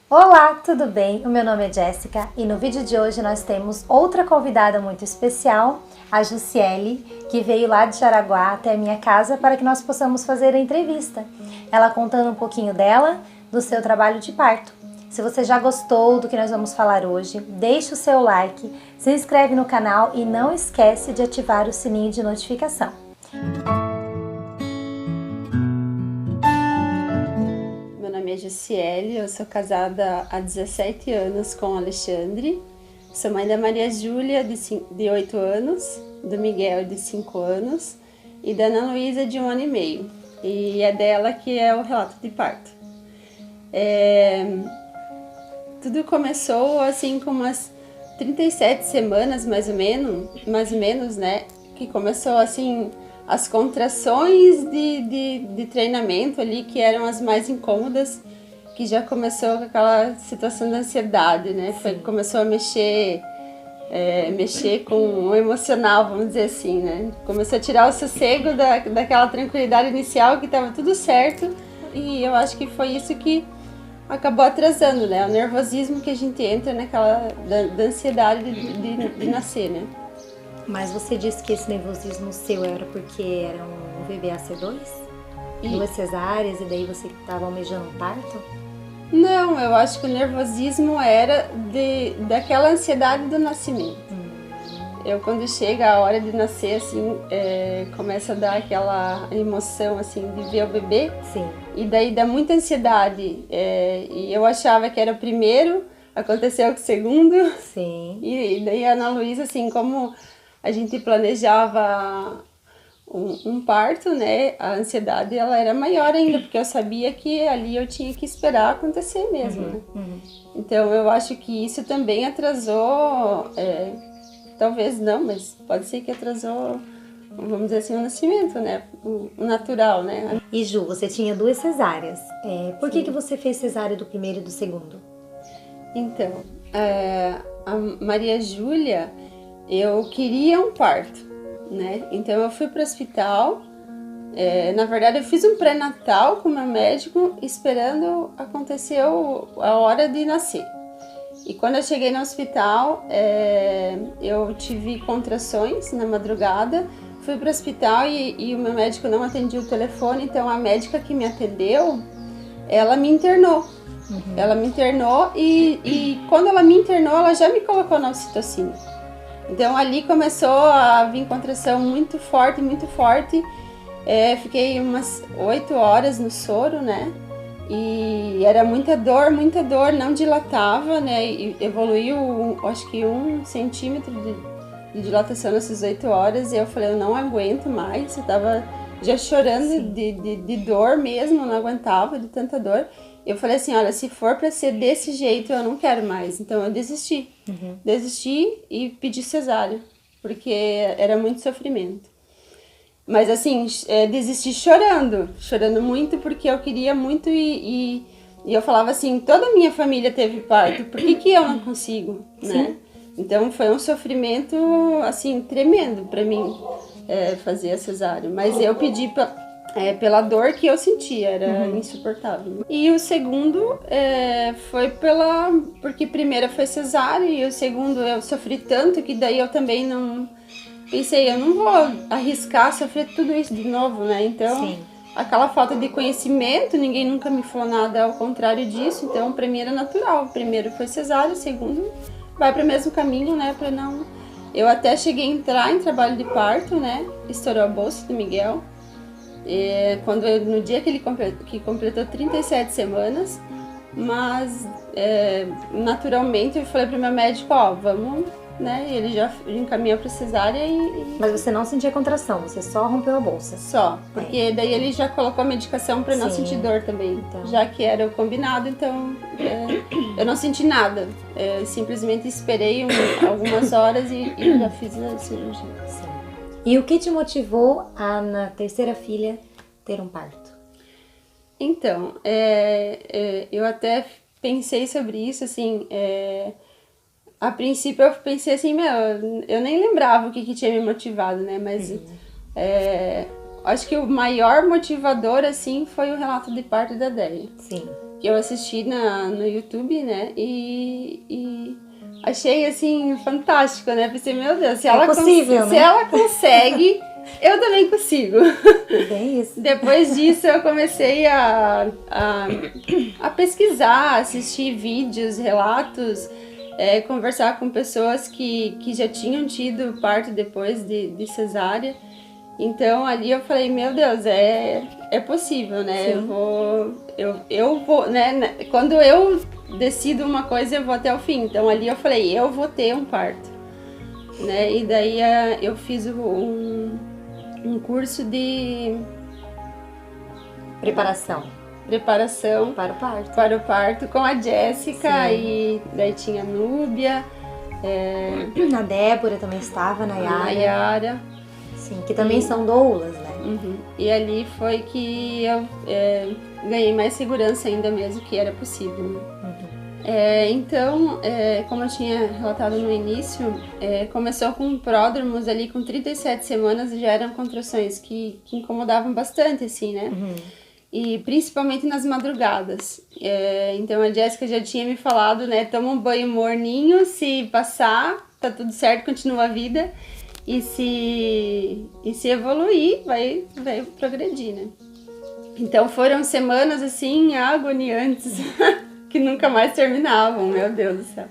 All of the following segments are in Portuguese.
Olá, tudo bem? O meu nome é Jéssica e no vídeo de hoje nós temos outra convidada muito especial, a Jussiele, que veio lá de Jaraguá até a minha casa para que nós possamos fazer a entrevista. Ela contando um pouquinho dela, do seu trabalho de parto. Se você já gostou do que nós vamos falar hoje, deixe o seu like, se inscreve no canal e não esquece de ativar o sininho de notificação. Meu nome é Jussiele, eu sou casada há 17 anos com o Alexandre. Sou mãe da Maria Júlia, de 8 anos, do Miguel, de 5 anos, e da Ana Luísa, de 1 ano e meio. E é dela que é o relato de parto. Tudo começou assim com umas 37 semanas, mais ou menos, né? Que começou assim as contrações de treinamento ali, que eram as mais incômodas, que já começou com aquela situação de ansiedade, né? Começou a mexer com o emocional, vamos dizer assim, né? Começou a tirar o sossego daquela tranquilidade inicial, que estava tudo certo, e eu acho que foi isso que acabou atrasando, né? O nervosismo que a gente entra naquela da ansiedade de nascer, né? Mas você disse que esse nervosismo seu era porque era um bebê AC2? Duas cesáreas e daí você estava almejando um parto? Não, eu acho que o nervosismo era daquela ansiedade do nascimento. Eu, quando chega a hora de nascer, assim, começa a dar aquela emoção, assim, de ver o bebê. Sim. E daí dá muita ansiedade. E eu achava que era o primeiro, aconteceu com o segundo. Sim. E daí a Ana Luísa, assim, como a gente planejava um parto, né, a ansiedade ela era maior ainda, porque eu sabia que ali eu tinha que esperar acontecer mesmo, né? Então eu acho que isso também atrasou, talvez não, mas pode ser que atrasou, vamos dizer assim, o nascimento, né, o natural, né? E Ju, você tinha duas cesáreas. Por que você fez cesárea do primeiro e do segundo? Então, a Maria Júlia, eu queria um parto, né? Então eu fui para o hospital. Na verdade, eu fiz um pré-natal com o meu médico, esperando acontecer a hora de nascer. E quando eu cheguei no hospital, eu tive contrações na madrugada. Fui para o hospital e o meu médico não atendia o telefone, então a médica que me atendeu, ela me internou. Ela me internou e quando ela me internou, ela já me colocou na ocitocina. Então ali começou a vir contração muito forte, muito forte. Fiquei umas 8 horas no soro, né? E era muita dor, não dilatava, né? E evoluiu, acho que 1 centímetro de dilatação nessas 8 horas. E eu falei, eu não aguento mais. Eu tava já chorando de dor mesmo, não aguentava de tanta dor. Eu falei assim, olha, se for para ser desse jeito, eu não quero mais. Então eu desisti. Desisti e pedi cesárea, porque era muito sofrimento. Mas assim, desisti chorando muito, porque eu queria muito e eu falava assim, toda a minha família teve parto, por que eu não consigo, né? Então foi um sofrimento, assim, tremendo para mim fazer a cesárea. Mas eu pedi pela dor que eu sentia, era insuportável. E o segundo foi porque primeiro foi cesárea e o segundo eu sofri tanto que daí eu também não... Pensei, eu não vou arriscar sofrer tudo isso de novo, né? Então, aquela falta de conhecimento, ninguém nunca me falou nada ao contrário disso, então pra mim era natural. O primeiro foi cesárea, o segundo vai para o mesmo caminho, né? Para não... Eu até cheguei a entrar em trabalho de parto, né? Estourou a bolsa do Miguel. No dia que ele completou 37 semanas, mas naturalmente eu falei pro meu médico, vamos, né? E ele já encaminhou para cesárea Mas você não sentia contração, você só rompeu a bolsa? Só, porque daí ele já colocou a medicação para não sentir dor também, então. Já que era o combinado, então eu não senti nada. Simplesmente esperei algumas horas e já fiz a cirurgia. E o que te motivou a, na terceira filha, ter um parto? Então, eu até pensei sobre isso, assim, a princípio eu pensei assim, eu nem lembrava o que tinha me motivado, né, mas acho que o maior motivador, assim, foi o relato de parto da Déia. Sim. eu assisti no YouTube, né? E achei, assim, fantástico, né? Pensei, meu Deus, se ela consegue, eu também consigo. Bem isso. Depois disso, eu comecei a pesquisar, assistir vídeos, relatos, conversar com pessoas que já tinham tido parto depois de cesárea. Então, ali eu falei, meu Deus, é possível, né? Sim. Eu vou, né? Quando eu decido uma coisa, eu vou até o fim. Então, ali eu falei, eu vou ter um parto, né? E daí eu fiz um curso de Preparação para o parto com a Jéssica. Sim. E daí tinha a Núbia, A Débora também estava, a a Nayara. Nayara. Sim, que também são doulas, né? Uhum. E ali foi que eu ganhei mais segurança ainda mesmo que era possível, né? Então, como eu tinha relatado no início, começou com pródromos ali com 37 semanas e já eram contrações que incomodavam bastante, assim, né? E principalmente nas madrugadas. Então a Jéssica já tinha me falado, né? Toma um banho morninho, se passar, tá tudo certo, continua a vida. E se evoluir, vai progredir, né? Então foram semanas, assim, agoniantes, que nunca mais terminavam, meu Deus do céu.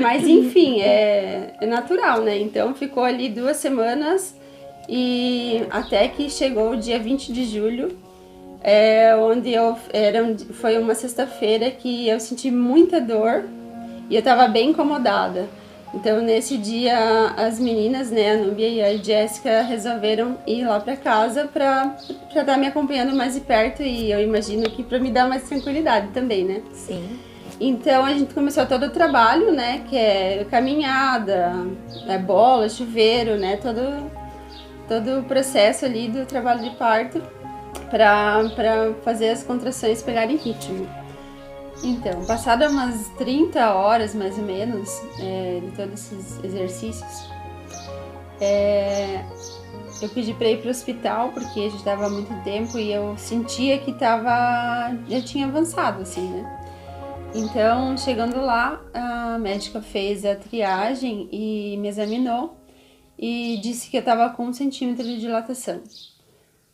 Mas, enfim, é natural, né? Então ficou ali 2 semanas e até que chegou o dia 20 de julho, onde foi uma sexta-feira que eu senti muita dor e eu tava bem incomodada. Então, nesse dia, as meninas, né, a Núbia e a Jéssica, resolveram ir lá pra casa pra estar me acompanhando mais de perto e eu imagino que pra me dar mais tranquilidade também, né? Sim. Então, a gente começou todo o trabalho, né, que é caminhada, bola, chuveiro, né, todo o processo ali do trabalho de parto pra fazer as contrações pegarem ritmo. Então, passadas umas 30 horas, mais ou menos, de todos esses exercícios, eu pedi para ir para o hospital, porque a gente estava há muito tempo e eu sentia que já tinha avançado, assim, né? Então, chegando lá, a médica fez a triagem e me examinou e disse que eu estava com 1 centímetro de dilatação.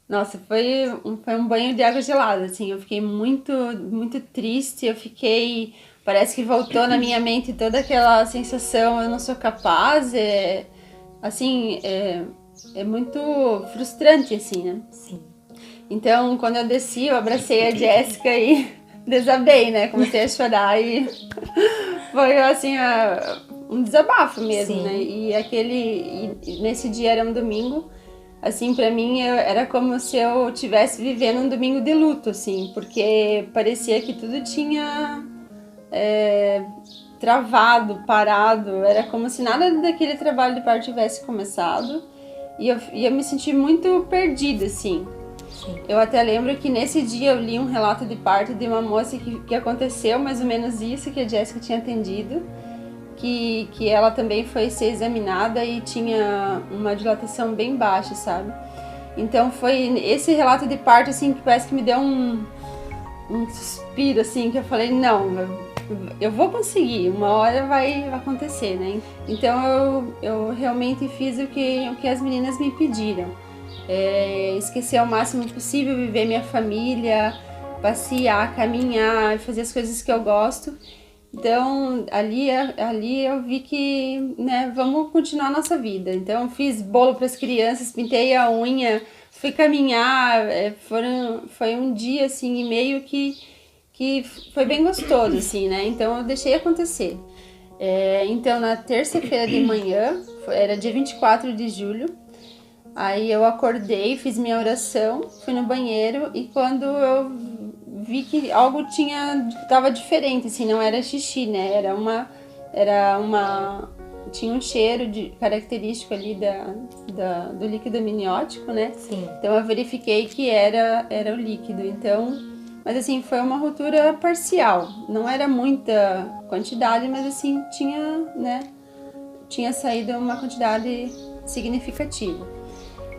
Nossa, foi um banho de água gelada, assim, eu fiquei muito, muito triste, parece que voltou na minha mente toda aquela sensação, eu não sou capaz, é muito frustrante, assim, né? Sim. Então, quando eu desci, eu abracei a Jéssica e desabei, né, comecei a chorar e foi, assim, um desabafo mesmo, né, e nesse dia era um domingo. Assim, pra mim, era como se eu estivesse vivendo um domingo de luto, assim, porque parecia que tudo tinha travado, parado, era como se nada daquele trabalho de parto tivesse começado, e eu me senti muito perdida, assim. Sim. Eu até lembro que nesse dia eu li um relato de parto de uma moça que aconteceu mais ou menos isso que a Jéssica tinha atendido, que ela também foi ser examinada e tinha uma dilatação bem baixa, sabe? Então foi esse relato de parto, assim, que parece que me deu um suspiro, assim, que eu falei, não, eu vou conseguir, uma hora vai acontecer, né? Então eu realmente fiz o que as meninas me pediram. Esquecer ao máximo possível, viver minha família, passear, caminhar, fazer as coisas que eu gosto. Então, ali eu vi que, né, vamos continuar a nossa vida. Então, fiz bolo para as crianças, pintei a unha, fui caminhar. Foi um dia, assim, e meio que foi bem gostoso, assim, né? Então, eu deixei acontecer. Então, na terça-feira de manhã, era dia 24 de julho, aí eu acordei, fiz minha oração, fui no banheiro e quando eu vi que algo tava diferente, assim, não era xixi, né? Tinha um cheiro característico ali do líquido amniótico, né? Sim. Então eu verifiquei que era o líquido. Então, mas assim, foi uma ruptura parcial. Não era muita quantidade, mas assim, tinha saído uma quantidade significativa.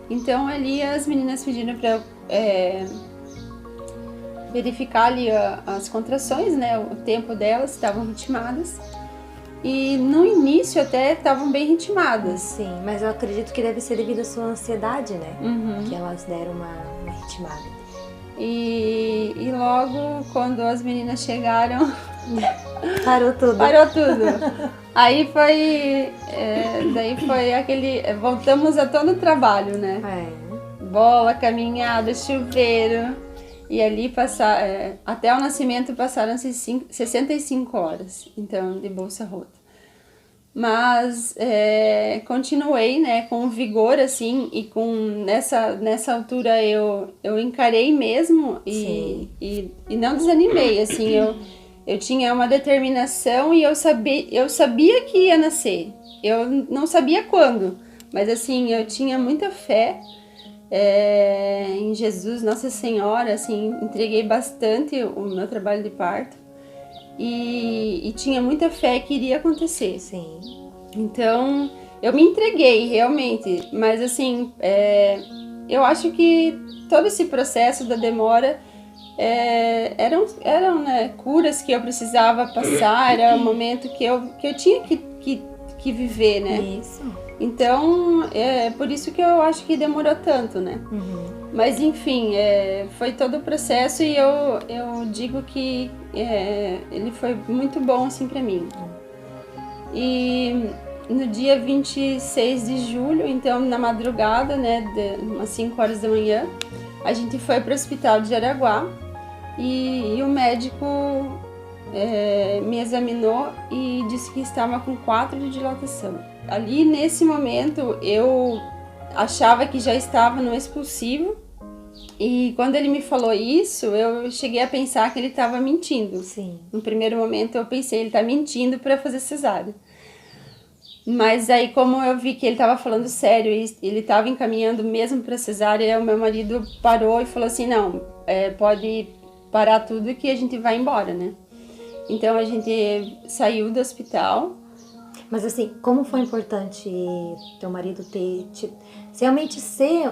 Então ali as meninas pediram pra eu verificar ali as contrações, né, o tempo delas, estavam ritmadas. E no início até estavam bem ritmadas. Sim, mas eu acredito que deve ser devido à sua ansiedade, né? Uhum. Que elas deram uma ritmada. E logo quando as meninas chegaram, Parou tudo. parou tudo. Aí foi, daí foi aquele, voltamos a todo o trabalho, né? Bola, caminhada, chuveiro. E ali até o nascimento passaram-se 65 horas, então, de bolsa rota. Mas continuei, né, com vigor, assim, e nessa altura eu encarei mesmo e não desanimei, assim, eu tinha uma determinação e eu sabia que ia nascer. Eu não sabia quando, mas assim, eu tinha muita fé em Jesus, Nossa Senhora, assim, entreguei bastante o meu trabalho de parto e tinha muita fé que iria acontecer. Sim. Então, eu me entreguei realmente, mas assim, eu acho que todo esse processo da demora eram né, curas que eu precisava passar, era um momento que eu tinha que viver, né? Isso. Então, é por isso que eu acho que demorou tanto, né? Uhum. Mas, enfim, foi todo o processo e eu digo que ele foi muito bom, assim, pra mim. E no dia 26 de julho, então, na madrugada, né, umas 5 horas da manhã, a gente foi pro hospital de Jaraguá e o médico me examinou e disse que estava com 4 de dilatação. Ali, nesse momento, eu achava que já estava no expulsivo e quando ele me falou isso, eu cheguei a pensar que ele estava mentindo. Sim. No primeiro momento, eu pensei, ele está mentindo para fazer cesárea. Mas aí, como eu vi que ele estava falando sério e ele estava encaminhando mesmo para cesárea, o meu marido parou e falou assim, não, pode parar tudo que a gente vai embora, né? Então, a gente saiu do hospital. Mas assim, como foi importante teu marido realmente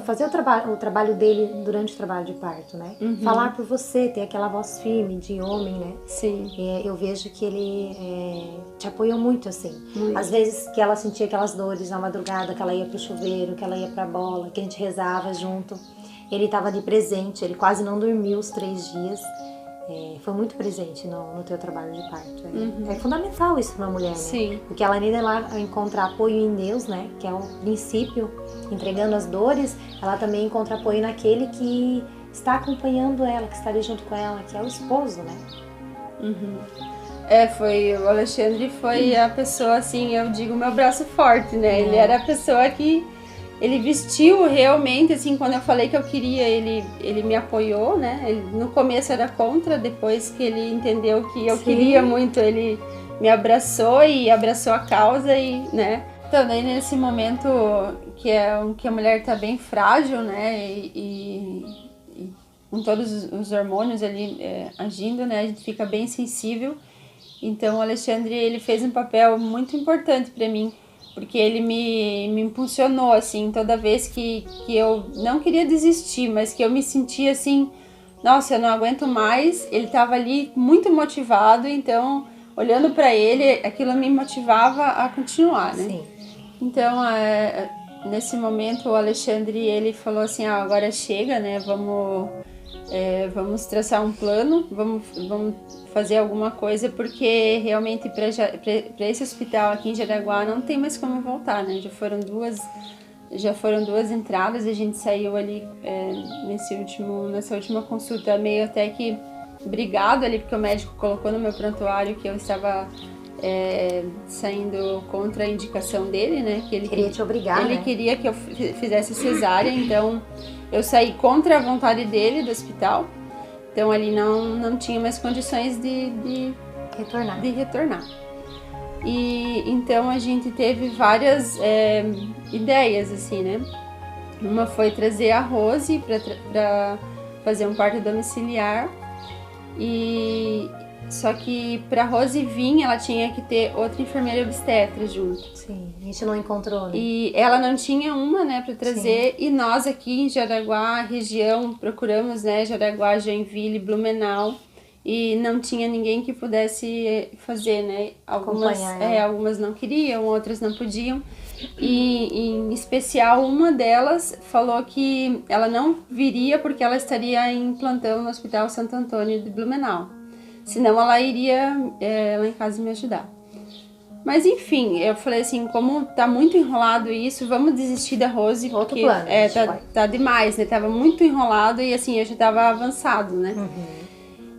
fazer o trabalho dele durante o trabalho de parto, né? Uhum. Falar por você, ter aquela voz firme de homem, né? Sim. Eu vejo que ele te apoiou muito, assim. Muito. Às vezes que ela sentia aquelas dores na madrugada, que ela ia pro chuveiro, que ela ia pra bola, que a gente rezava junto. Ele estava ali presente, ele quase não dormiu os 3 dias. Foi muito presente no teu trabalho de parto. Uhum. É fundamental isso para uma mulher, né? Sim. Porque ela além dela encontrar apoio em Deus, né? Que é o princípio, entregando as dores, ela também encontra apoio naquele que está acompanhando ela, que está ali junto com ela, que é o esposo, né? Uhum. O Alexandre foi a pessoa, assim, eu digo, meu braço forte, né? Ele era a pessoa que ele vestiu realmente, assim, quando eu falei que eu queria, ele me apoiou, né? Ele, no começo era contra, depois que ele entendeu que eu queria muito, ele me abraçou e abraçou a causa e, né? Então, daí nesse momento que a mulher tá bem frágil, né? E com todos os hormônios ali agindo, né? A gente fica bem sensível. Então, o Alexandre, ele fez um papel muito importante para mim, porque ele me impulsionou, assim, toda vez que eu não queria desistir, mas que eu me sentia assim, nossa, eu não aguento mais, ele estava ali muito motivado, então, olhando para ele, aquilo me motivava a continuar, né? Sim. Então, nesse momento, o Alexandre, ele falou assim, agora chega, né, vamos traçar um plano, vamos fazer alguma coisa, porque realmente para esse hospital aqui em Jaraguá não tem mais como voltar, né? Já foram duas entradas, a gente saiu ali nessa última consulta meio até que brigado ali, porque o médico colocou no meu prontuário que eu estava saindo contra a indicação dele, né? Que ele queria te obrigar, ele queria que eu fizesse cesárea, então eu saí contra a vontade dele do hospital. Então ali não tinha mais condições de retornar. E então a gente teve várias ideias, assim, né? Uma foi trazer a Rose para fazer um parto domiciliar. E Só que pra Rose vir, ela tinha que ter outra enfermeira obstetra junto. Sim, a gente não encontrou, né? E ela não tinha uma, né, pra trazer. Sim. E nós aqui em Jaraguá, região, procuramos, né, Jaraguá, Joinville, Blumenau. E não tinha ninguém que pudesse fazer, né? Algumas não queriam, outras não podiam. E em especial uma delas falou que ela não viria porque ela estaria em plantão no Hospital Santo Antônio de Blumenau. Senão ela iria lá em casa me ajudar. Mas enfim, eu falei assim, como tá muito enrolado isso, vamos desistir da Rose. Outro porque plano, tá demais, né? Tava muito enrolado e assim, eu já tava avançado, né?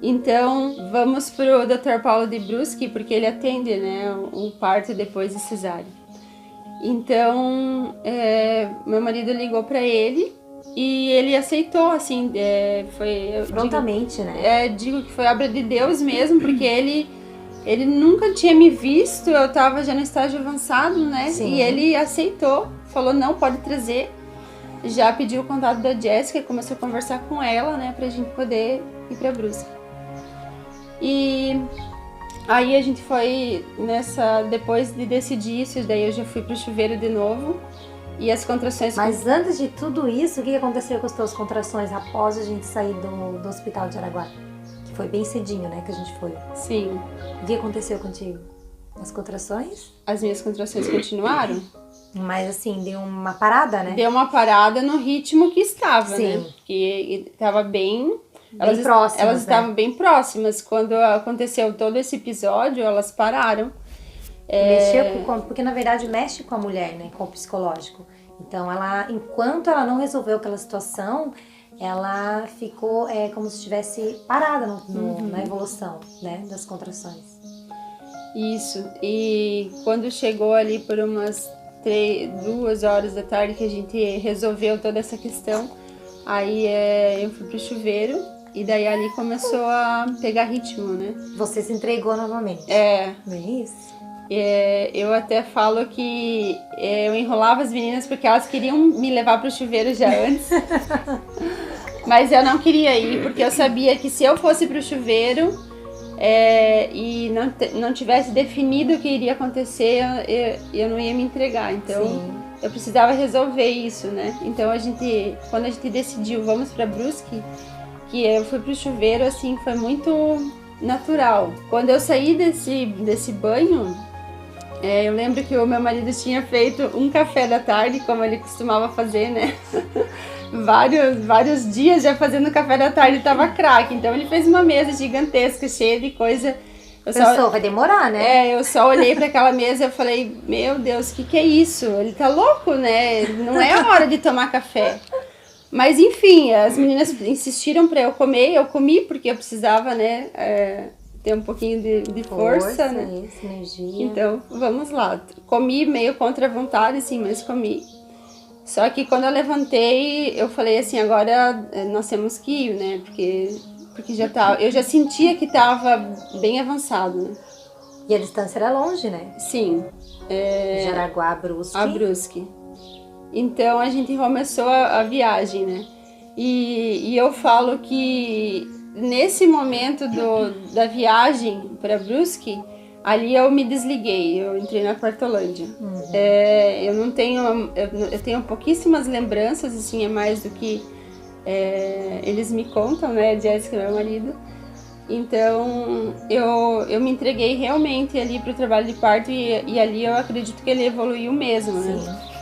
Então, vamos pro Dr. Paulo de Bruschi, porque ele atende, né, o parto depois de cesárea. Então, meu marido ligou pra ele e ele aceitou, assim, prontamente, né? Digo que foi obra de Deus mesmo, porque ele nunca tinha me visto, eu tava já no estágio avançado, né? Sim. E ele aceitou, falou, não, pode trazer. Já pediu o contato da Jéssica e começou a conversar com ela, né, pra gente poder ir pra Brusque. E aí a gente foi depois de decidir isso, daí eu já fui pro chuveiro de novo. E as contrações... Mas antes de tudo isso, o que aconteceu com as tuas contrações após a gente sair do hospital de Jaraguá? Que foi bem cedinho, né, que a gente foi. Sim. O que aconteceu contigo? As contrações? As minhas contrações continuaram. Mas assim, deu uma parada, né? Deu uma parada no ritmo que estava, Sim. né? Porque estava bem... próximas, elas estavam bem próximas. Quando aconteceu todo esse episódio, elas pararam. Porque na verdade mexe com a mulher, né? Com o psicológico. Então enquanto ela não resolveu aquela situação, ela ficou como se estivesse parada na evolução, né? Das contrações. Isso. E quando chegou ali por umas 2 horas da tarde que a gente resolveu toda essa questão, aí eu fui pro chuveiro e daí ali começou a pegar ritmo, né? Você se entregou novamente. Bem isso. Eu até falo que eu enrolava as meninas porque elas queriam me levar pro chuveiro já antes. Mas eu não queria ir porque eu sabia que se eu fosse pro chuveiro e não tivesse definido o que iria acontecer, eu não ia me entregar. Então, sim, eu precisava resolver isso, né? Então, quando a gente decidiu, vamos pra Brusque, que eu fui pro chuveiro, assim, foi muito natural. Quando eu saí desse banho, eu lembro que o meu marido tinha feito um café da tarde, como ele costumava fazer, né? Vários dias já fazendo café da tarde, tava craque. Então ele fez uma mesa gigantesca, cheia de coisa. Vai demorar, né? Eu só olhei para aquela mesa e falei, meu Deus, o que é isso? Ele tá louco, né? Não é a hora de tomar café. Mas enfim, as meninas insistiram para eu comer, eu comi porque eu precisava, né? Ter um pouquinho de força, né? Isso, energia. Então, vamos lá. Comi meio contra a vontade, sim, mas comi. Só que quando eu levantei, eu falei assim, agora nós temos que ir, né? Porque eu já sentia que estava bem avançado, né? E a distância era longe, né? Sim. Jaraguá, Brusque. A Brusque. Então a gente começou a viagem, né? E eu falo que nesse momento da viagem para Brusque, ali eu me desliguei, eu entrei na Quartolândia. Eu não tenho, eu tenho pouquíssimas lembranças, assim, é mais do que eles me contam, né, Jéssica, meu marido. Então eu me entreguei realmente ali pro trabalho de parto e ali eu acredito que ele evoluiu mesmo, né? Sim.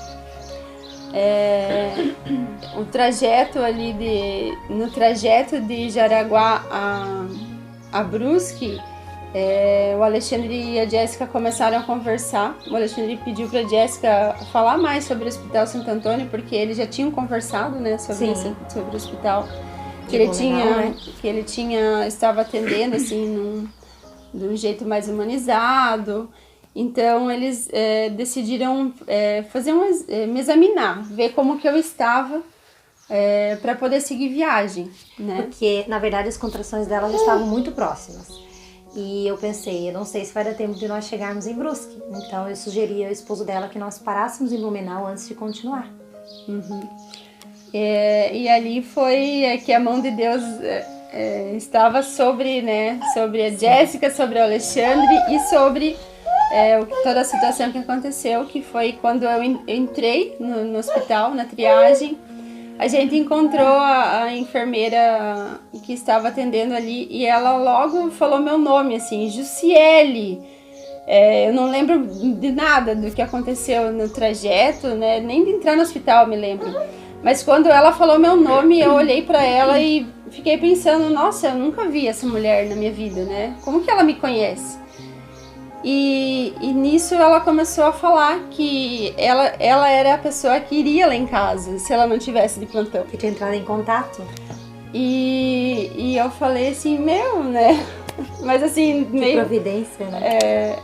O trajeto ali no trajeto de Jaraguá a Brusque, o Alexandre e a Jéssica começaram a conversar. O Alexandre pediu para a Jéssica falar mais sobre o Hospital Santo Antônio, porque eles já tinham conversado, né, sobre o hospital que ele estava atendendo assim de um jeito mais humanizado. Então eles decidiram me examinar, ver como que eu estava para poder seguir viagem, né? Porque na verdade as contrações dela já estavam muito próximas. E eu pensei, eu não sei se vai dar tempo de nós chegarmos em Brusque. Então eu sugeri ao esposo dela que nós parássemos em Blumenau antes de continuar. E ali foi que a mão de Deus estava sobre, né, sobre a Jéssica, sobre o Alexandre e sobre toda a situação que aconteceu, que foi quando eu entrei no hospital, na triagem. A gente encontrou a enfermeira que estava atendendo ali e ela logo falou meu nome, assim, Jussiele. Eu não lembro de nada do que aconteceu no trajeto, né? Nem de entrar no hospital me lembro. Mas quando ela falou meu nome, eu olhei para ela e fiquei pensando, nossa, eu nunca vi essa mulher na minha vida, né? Como que ela me conhece? E nisso ela começou a falar que ela era a pessoa que iria lá em casa, se ela não tivesse de plantão. Que tinha entrado em contato? E eu falei assim, né? Mas assim, que meio... providência, né?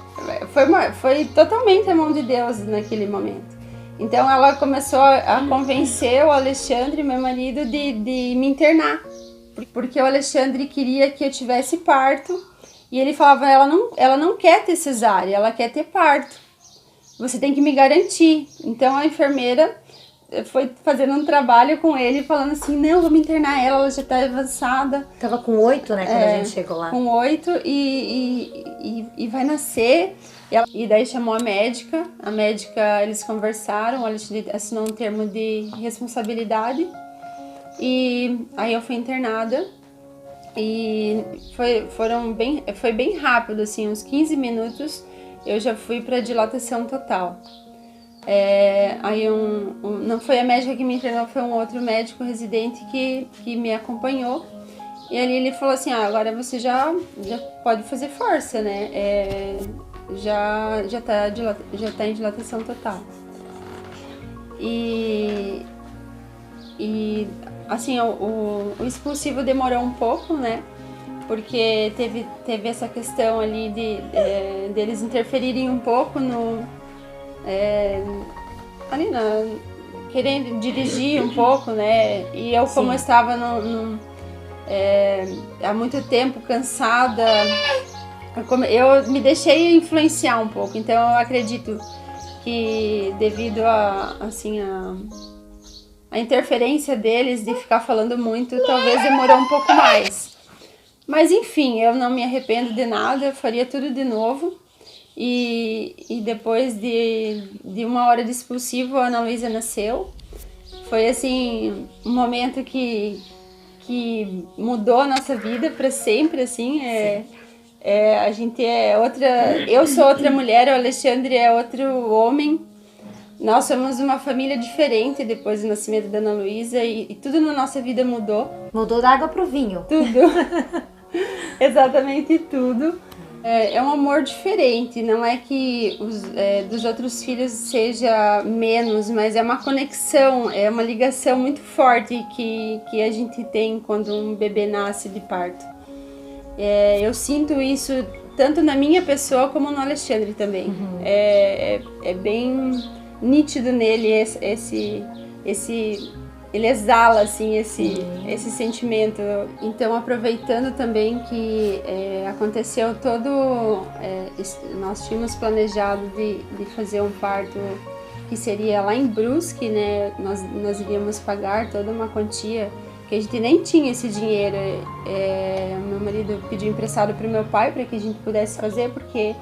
Foi totalmente a mão de Deus naquele momento. Então ela começou a convencer o Alexandre, meu marido, de me internar. Porque o Alexandre queria que eu tivesse parto. E ele falava, ela não quer ter cesárea, ela quer ter parto. Você tem que me garantir. Então a enfermeira foi fazendo um trabalho com ele, falando assim, não, vamos internar ela já tá avançada. Tava com 8, né, quando a gente chegou lá. Com 8 e vai nascer. E daí chamou a médica, eles conversaram, ela assinou um termo de responsabilidade. E aí eu fui internada. E foi bem rápido, assim, uns 15 minutos eu já fui para dilatação total. Aí não foi a médica que me internou, foi um outro médico residente que me acompanhou. E ali ele falou assim, agora você já pode fazer força, né? Já tá em dilatação total. E assim, o expulsivo demorou um pouco, né? Porque teve essa questão ali deles interferirem um pouco querendo dirigir um pouco, né? E eu, como eu estava há muito tempo cansada, eu me deixei influenciar um pouco. Então eu acredito que devido a interferência deles de ficar falando muito, talvez demorou um pouco mais. Mas enfim, eu não me arrependo de nada, eu faria tudo de novo. E depois de 1 hora de expulsivo, a Ana Luísa nasceu. Foi assim, um momento que mudou a nossa vida para sempre, assim. A gente eu sou outra mulher, o Alexandre é outro homem. Nós somos uma família diferente depois do nascimento da Ana Luísa e tudo na nossa vida mudou. Mudou da água pro vinho. Tudo. Exatamente tudo. É um amor diferente, não é que dos outros filhos seja menos, mas é uma conexão, é uma ligação muito forte que a gente tem quando um bebê nasce de parto. Eu sinto isso tanto na minha pessoa como no Alexandre também. Uhum. É bem nítido nele ele exala assim esse sentimento. Então, aproveitando também que aconteceu nós tínhamos planejado de fazer um parto que seria lá em Brusque, né? Nós iríamos pagar toda uma quantia que a gente nem tinha esse dinheiro. Meu marido pediu emprestado para o meu pai para que a gente pudesse fazer, porque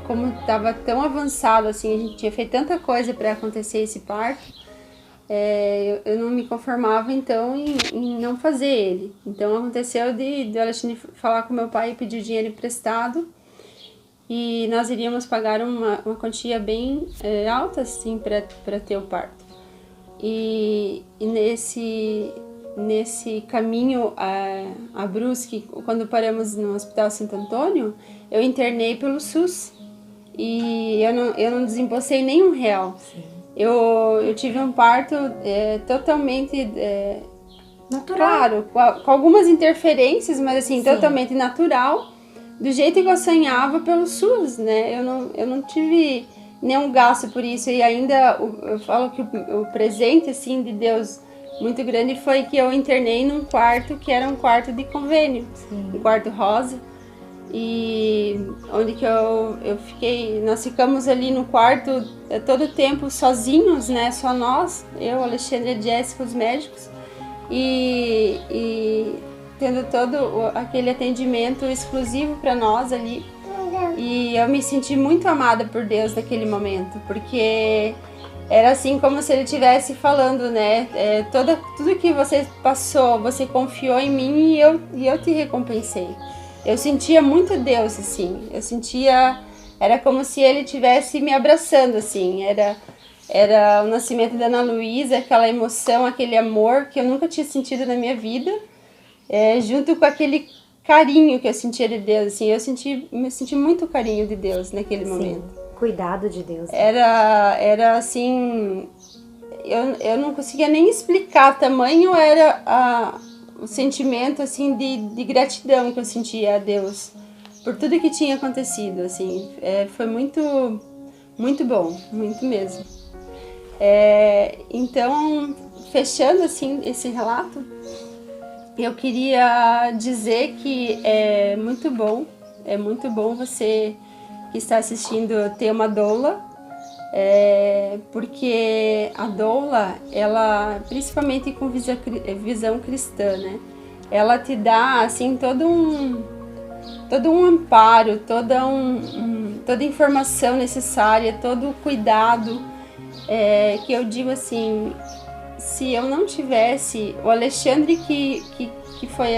como estava tão avançado, assim, a gente tinha feito tanta coisa para acontecer esse parto, eu não me conformava então em não fazer ele. Então aconteceu de Alexandre falar com meu pai e pedir dinheiro emprestado, e nós iríamos pagar uma quantia bem alta assim para ter o parto. E nesse caminho a Brusque, quando paramos no Hospital Santo Antônio, eu internei pelo SUS e eu não desembolsei nenhum real. Sim. Eu tive um parto totalmente natural. Claro, com algumas interferências, mas assim, sim, totalmente natural, do jeito que eu sonhava pelo SUS, né? Eu não tive nenhum gasto por isso, e ainda eu falo que o presente assim de Deus muito grande foi que eu internei num quarto que era um quarto de convênio. Sim. Um quarto rosa, e onde que eu fiquei, nós ficamos ali no quarto todo o tempo sozinhos, né, só nós, eu, Alexandre e a Jéssica, os médicos, e tendo todo aquele atendimento exclusivo para nós ali. E eu me senti muito amada por Deus naquele momento, porque era assim como se Ele estivesse falando, né? Tudo que você passou, você confiou em mim e eu te recompensei. Eu sentia muito Deus, assim. Era como se Ele estivesse me abraçando, assim. Era o nascimento da Ana Luísa, aquela emoção, aquele amor que eu nunca tinha sentido na minha vida, junto com aquele carinho que eu sentia de Deus, assim. Me senti muito carinho de Deus naquele momento. Cuidado de Deus. Era assim, eu não conseguia nem explicar, tamanho era o sentimento, assim, de gratidão que eu sentia a Deus por tudo que tinha acontecido, assim. Foi muito, muito bom, muito mesmo. Então, fechando, assim, esse relato, eu queria dizer que é muito bom você que está assistindo ter uma doula, porque a doula, ela, principalmente com visão cristã, né? Ela te dá, assim, todo um amparo, toda a informação necessária, todo o cuidado, que eu digo assim, se eu não tivesse o Alexandre que foi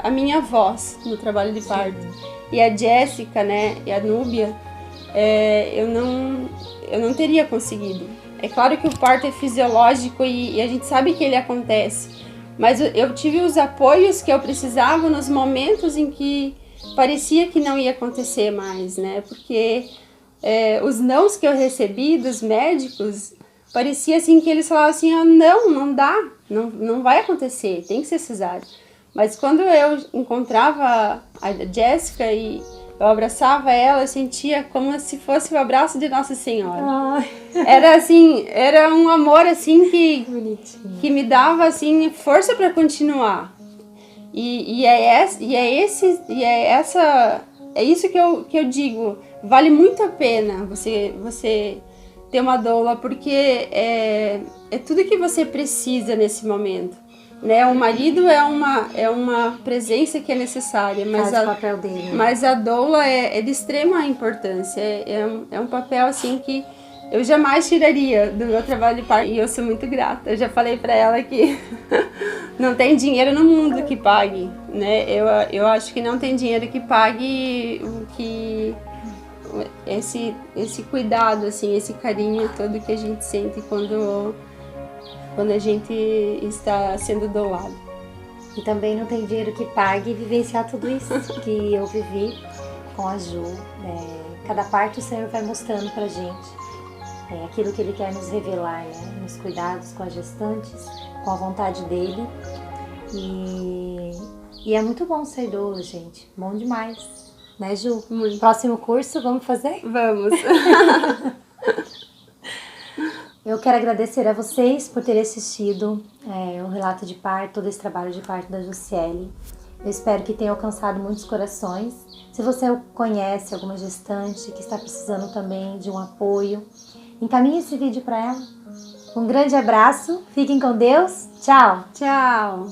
a minha voz no trabalho de parto, e a Jéssica, né, e a Núbia, eu não teria conseguido. É claro que o parto é fisiológico e a gente sabe que ele acontece, mas eu tive os apoios que eu precisava nos momentos em que parecia que não ia acontecer mais, né? Porque os nãos que eu recebi dos médicos, parecia assim que eles falavam assim, não dá, não vai acontecer, tem que ser cesárea. Mas quando eu encontrava a Jéssica e eu abraçava ela, eu sentia como se fosse o abraço de Nossa Senhora. Ai. Era um amor assim que me dava assim força para continuar. É isso que eu digo, vale muito a pena você ter uma doula, porque é tudo que você precisa nesse momento. Né? O marido é uma presença que é necessária, mas a doula é de extrema importância. É um papel assim que eu jamais tiraria do meu trabalho de parto, e eu sou muito grata. Eu já falei para ela que não tem dinheiro no mundo que pague, né? Eu acho que não tem dinheiro que pague esse cuidado, assim, esse carinho todo que a gente sente quando a gente está sendo doulado. E também não tem dinheiro que pague vivenciar tudo isso que eu vivi com a Ju. Cada parte o Senhor vai mostrando pra gente aquilo que Ele quer nos revelar, né? Nos cuidados com as gestantes, com a vontade dEle. E é muito bom ser doula, gente. Bom demais. Né, Ju? Muito. Próximo curso, vamos fazer? Vamos! Eu quero agradecer a vocês por terem assistido o relato de parto, todo esse trabalho de parto da Jussiele. Eu espero que tenha alcançado muitos corações. Se você conhece alguma gestante que está precisando também de um apoio, encaminhe esse vídeo para ela. Um grande abraço, fiquem com Deus, tchau! Tchau!